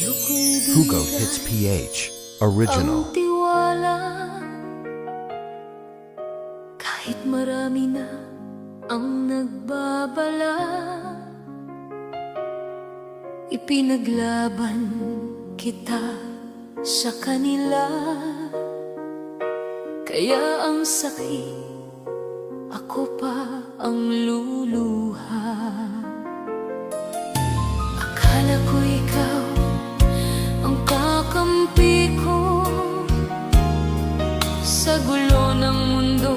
Hugo Hits PH Original. Ang tiwala, kahit marami na ang nagbabala, ipinaglaban kita sa kanila. Kaya ang sakit, ako pa ang luluha. Akala ko ikaw ang kakampi ko sa gulo ng mundo,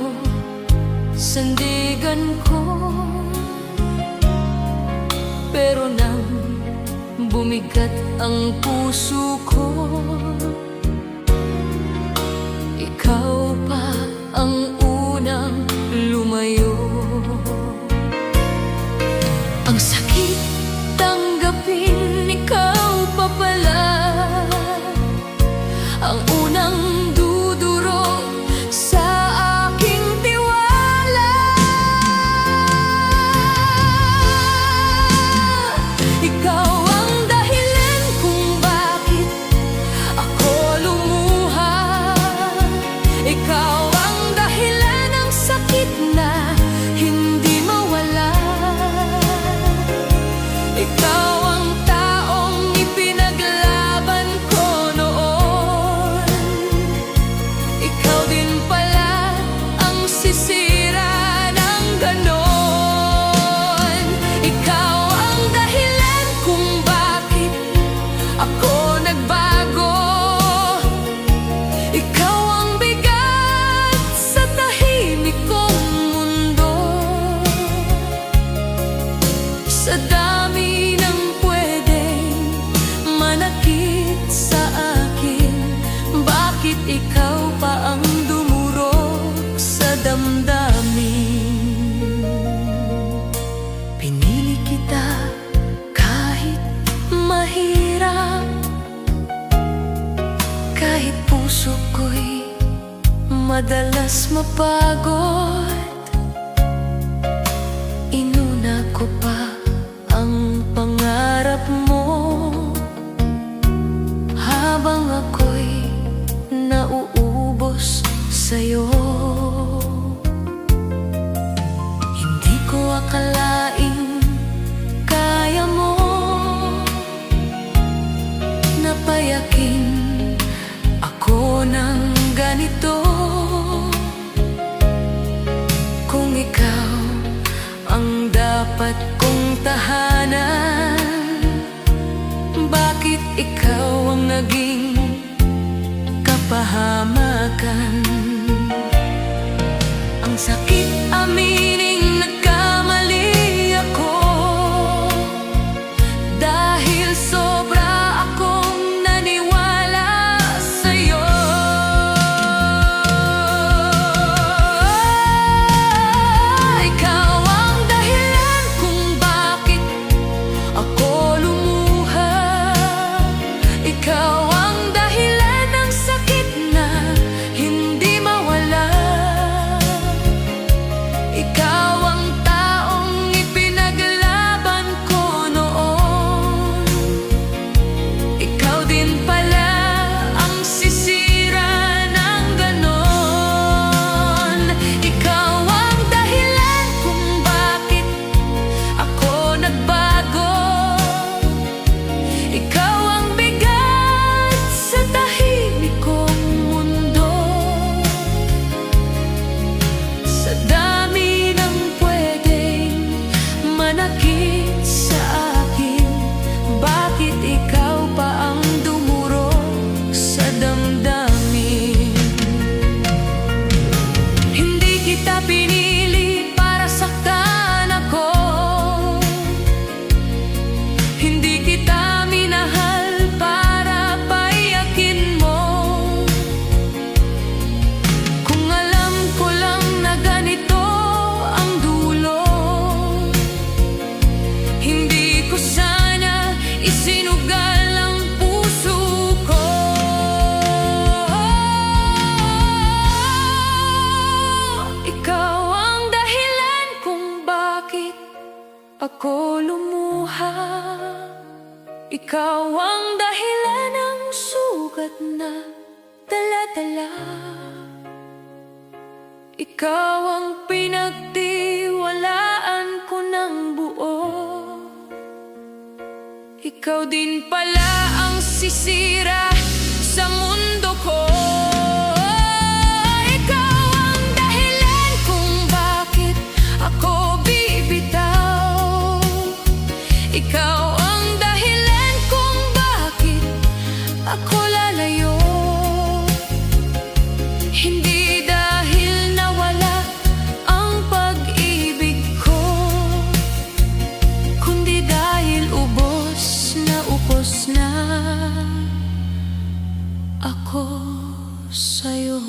sandigan ko. Pero nang bumigat ang puso ko, ikaw pa ang unang lumayo. Ang sakit tanggapin, ikaw pa pala ang unang dudurog sa aking tiwala. Ikaw ang dahilan kung bakit ako lumuha. Ikaw ang dahilan ng sakit na hindi mawala. Ikaw ang taong ipinaglaban ko noon. Ikaw din pala ang sisira ng ganon. Ikaw ang dahilan kung bakit ako nagbago. Ikaw ang bigat sa tahimik kong mundo. Sa dami ng pwedeng manakit sa akin, bakit ikaw pa ang dumurog sa damdamin? Pinili kita kahit mahirap, kahit puso ko'y madalas mapagod. Inuna ko pa ang pangarap mo habang ako'y nauubos sa'yo. Hindi ko akalaing kaya mo napayakin ako ng ganito. Kung ikaw ang dapat kong tahanan, bakit ikaw ang naging kapahamakan? Ang sakit aminin, nagkamali ako dahil sobra akong naniwala sa'yo. Ikaw ang dahilan kung bakit ako lumuha. Ikaw ang dahilan ng sakit na hindi mawala. Ikaw ang dahilan ng sugat na dala-dala. Ikaw ang pinagtiwalaan ko ng buo. Ikaw din pala ang sisira sa mundo ko. Ikaw ang dahilan kung bakit ako bibitaw. Ikaw ang dahilan kung bakit ako lalayo. Hindi dahil nawala ang pag-ibig ko, kundi dahil ubos na ako sa'yo.